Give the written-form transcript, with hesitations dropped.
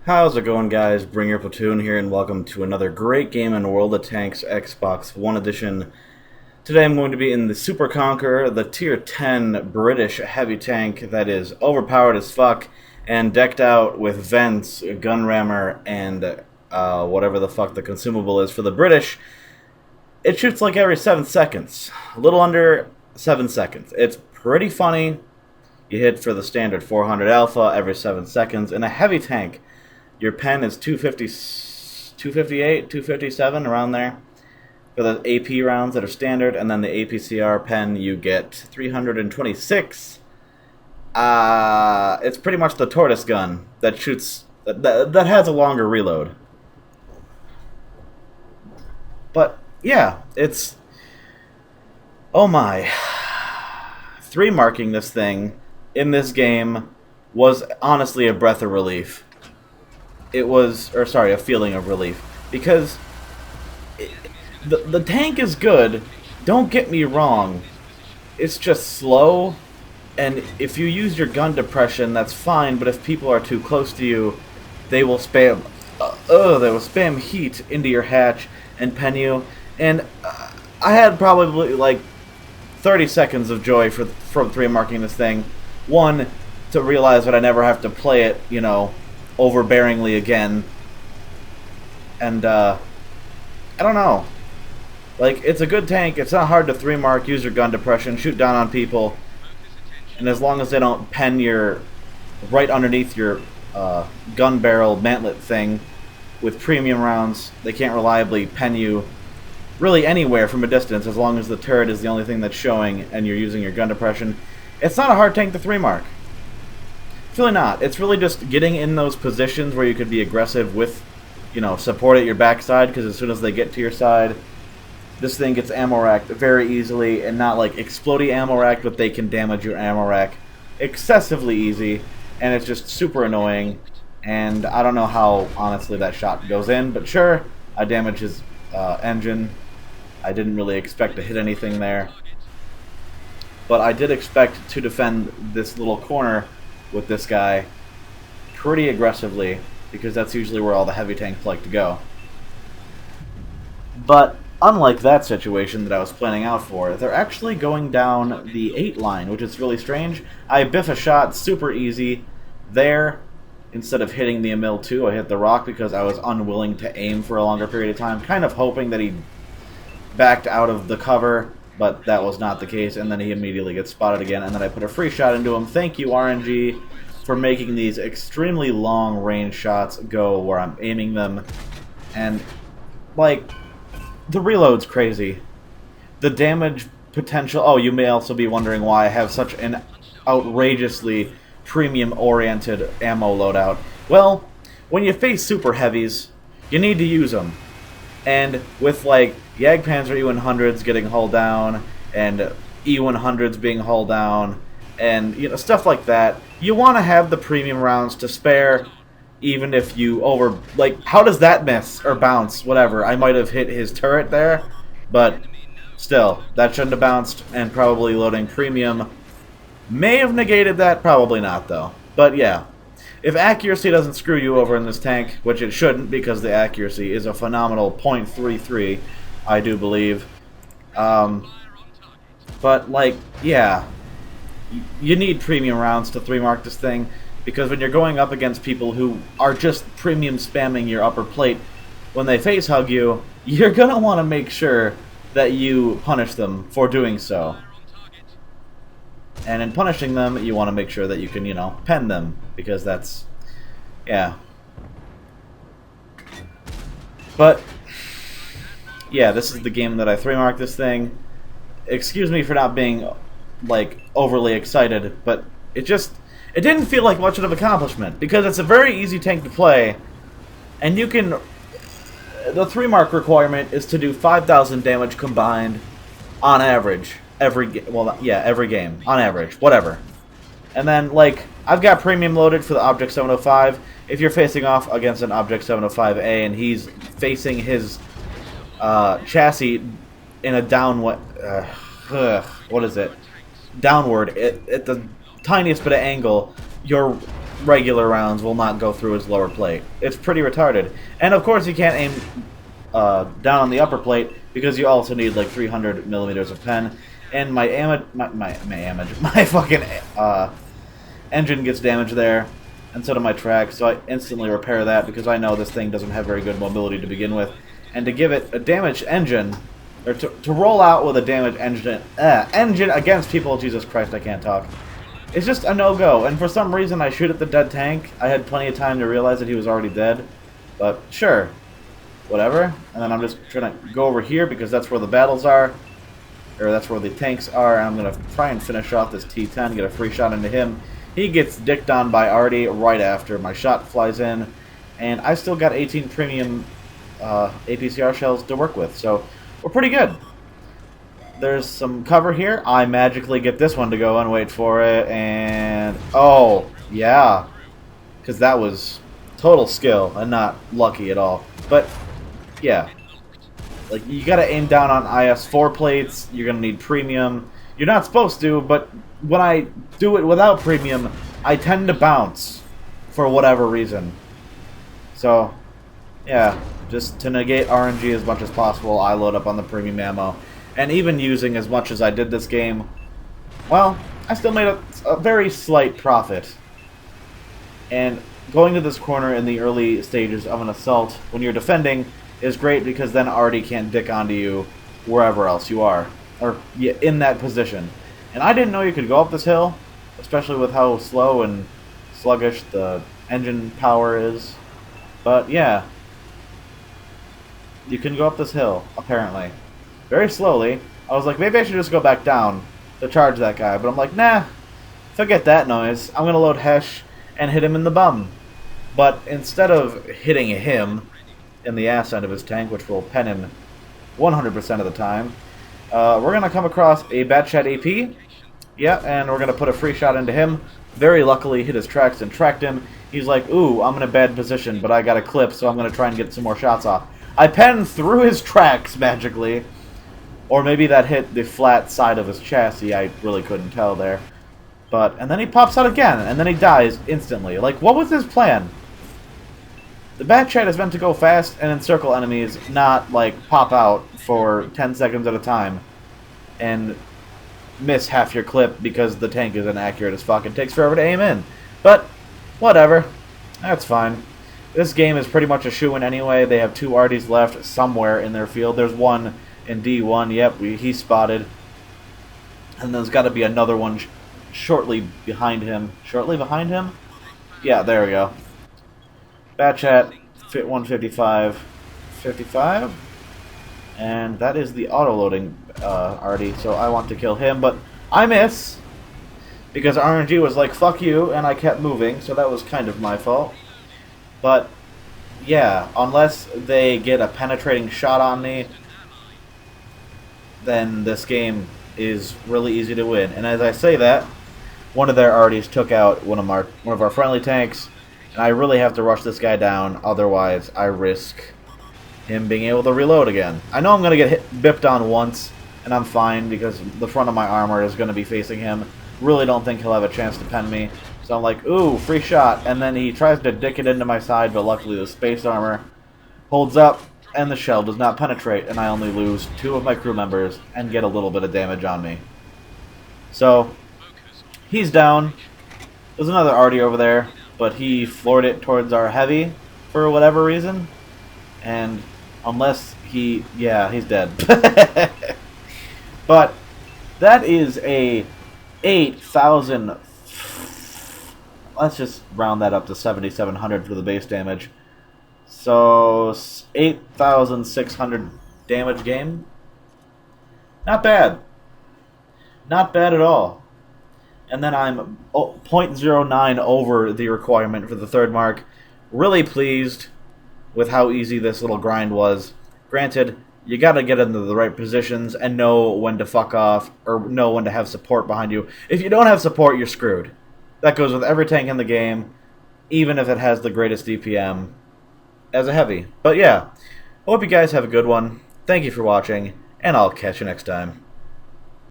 How's it going, guys? Bring your platoon here, and welcome to another great game in World of Tanks Xbox One Edition. Today I'm going to be in the Super Conqueror, the Tier 10 British heavy tank that is overpowered as fuck and decked out with vents, gun rammer, and whatever the fuck the consumable is for the British. It shoots like every 7 seconds, a little under 7 seconds. It's pretty funny. You hit for the standard 400 alpha every 7 seconds in a heavy tank. Your pen is 250, 258, 257, around there for the AP rounds that are standard, and then the APCR pen you get 326. It's pretty much the tortoise gun that shoots that has a longer reload. But yeah, it's oh my. 3 marking this thing in this game was honestly a breath of relief. It was, or sorry, a feeling of relief, because the tank is good, don't get me wrong, it's just slow, and if you use your gun depression, that's fine, but if people are too close to you, they will spam, heat into your hatch and pen you, and I had probably like 30 seconds of joy from 3 marking this thing. One, to realize that I never have to play it, you know, overbearingly again, and I don't know, like, it's a good tank, it's not hard to 3 mark, use your gun depression, shoot down on people, and as long as they don't pen your right underneath your gun barrel mantlet thing with premium rounds, they can't reliably pen you really anywhere from a distance as long as the turret is the only thing that's showing and you're using your gun depression. It's not a hard tank to 3 mark. It's really not. It's really just getting in those positions where you could be aggressive with, you know, support at your backside, because as soon as they get to your side, this thing gets ammo racked very easily, and not like explodey ammo racked, but they can damage your ammo rack excessively easy, and it's just super annoying, and I don't know how, honestly, that shot goes in, but sure, I damaged his engine. I didn't really expect to hit anything there, but I did expect to defend this little corner with this guy pretty aggressively, because that's usually where all the heavy tanks like to go. But unlike that situation that I was planning out for, they're actually going down the 8 line, which is really strange. I biff a shot super easy there. Instead of hitting the Emil 2, I hit the rock because I was unwilling to aim for a longer period of time, kind of hoping that he backed out of the cover, but that was not the case, and then he immediately gets spotted again, and then I put a free shot into him. Thank you, RNG, for making these extremely long range shots go where I'm aiming them. And, like, the reload's crazy. The damage potential... Oh, you may also be wondering why I have such an outrageously premium-oriented ammo loadout. Well, when you face super heavies, you need to use them. And with, like, Jagdpanzer E100s getting hull down, and E100s being hull down, and, you know, stuff like that, you want to have the premium rounds to spare, even if you over... Like, how does that miss, or bounce, whatever? I might have hit his turret there, but still, that shouldn't have bounced, and probably loading premium may have negated that, probably not, though. But yeah, if accuracy doesn't screw you over in this tank, which it shouldn't, because the accuracy is a phenomenal .33, I do believe. But, like, yeah, you need premium rounds to 3 mark this thing, because when you're going up against people who are just premium spamming your upper plate, when they face hug you, you're going to want to make sure that you punish them for doing so. And in punishing them, you want to make sure that you can, you know, pen them, because that's, yeah. But, yeah, this is the game that I 3-marked this thing. Excuse me for not being, like, overly excited, but it didn't feel like much of an accomplishment, because it's a very easy tank to play, and you can, the 3-mark requirement is to do 5,000 damage combined on average. Every game, on average, whatever. And then, like, I've got premium loaded for the Object 705. If you're facing off against an Object 705A and he's facing his chassis in a downward, what is it? Downward, at the tiniest bit of angle, your regular rounds will not go through his lower plate. It's pretty retarded. And of course, you can't aim down on the upper plate because you also need like 300 millimeters of pen. And my my fucking engine gets damaged there, and so do my tracks. So I instantly repair that because I know this thing doesn't have very good mobility to begin with. And to give it a damaged engine, or to roll out with a damaged engine against people, Jesus Christ, I can't talk. It's just a no-go, and for some reason I shoot at the dead tank. I had plenty of time to realize that he was already dead, but sure, whatever. And then I'm just trying to go over here because that's where the battles are, or that's where the tanks are, and I'm going to try and finish off this T-10, get a free shot into him. He gets dicked on by Artie right after my shot flies in, and I still got 18 premium APCR shells to work with, so we're pretty good. There's some cover here. I magically get this one to go and wait for it, and oh, yeah. Because that was total skill and not lucky at all. But, yeah. Like, you gotta aim down on IS-4 plates. You're gonna need premium. You're not supposed to, but when I do it without premium, I tend to bounce for whatever reason. So, yeah. Just to negate RNG as much as possible, I load up on the premium ammo. And even using as much as I did this game, well, I still made a very slight profit. And going to this corner in the early stages of an assault when you're defending is great because then Artie can't dick onto you wherever else you are, or in that position. And I didn't know you could go up this hill, especially with how slow and sluggish the engine power is. But yeah, you can go up this hill, apparently. Very slowly. I was like, maybe I should just go back down to charge that guy. But I'm like, nah, forget that noise. I'm going to load Hesh and hit him in the bum. But instead of hitting him in the ass end of his tank, which will pen him 100% of the time, we're going to come across a Batchat AP. Yeah, and we're going to put a free shot into him. Very luckily, hit his tracks and tracked him. He's like, ooh, I'm in a bad position, but I got a clip, so I'm going to try and get some more shots off. I penned through his tracks magically. Or maybe that hit the flat side of his chassis, I really couldn't tell there. And then he pops out again, and then he dies instantly. Like, what was his plan? The Batchat is meant to go fast and encircle enemies, not, like, pop out for 10 seconds at a time and miss half your clip because the tank is inaccurate as fuck and takes forever to aim in. But, whatever. That's fine. This game is pretty much a shoo-in anyway. They have 2 Arties left somewhere in their field. There's one in D1, yep, he's spotted. And there's got to be another one shortly behind him. Shortly behind him? Yeah, there we go. Batchat, fit 155, 55. And that is the auto-loading Artie, so I want to kill him, but I miss. Because RNG was like, fuck you, and I kept moving, so that was kind of my fault. But, yeah, unless they get a penetrating shot on me, then this game is really easy to win. And as I say that, one of their Arties took out one of our friendly tanks, and I really have to rush this guy down, otherwise I risk him being able to reload again. I know I'm going to get bipped on once, and I'm fine because the front of my armor is going to be facing him. Really don't think he'll have a chance to pen me. So I'm like, ooh, free shot, and then he tries to dick it into my side, but luckily the space armor holds up, and the shell does not penetrate, and I only lose 2 of my crew members and get a little bit of damage on me. So, he's down. There's another Artie over there, but he floored it towards our heavy for whatever reason. And unless yeah, he's dead. But that is a 8,000... Let's just round that up to 7,700 for the base damage. So, 8,600 damage game. Not bad. Not bad at all. And then I'm 0.09 over the requirement for the 3rd mark. Really pleased with how easy this little grind was. Granted, you gotta get into the right positions and know when to fuck off, or know when to have support behind you. If you don't have support, you're screwed. That goes with every tank in the game, even if it has the greatest DPM as a heavy. But yeah, hope you guys have a good one. Thank you for watching, and I'll catch you next time.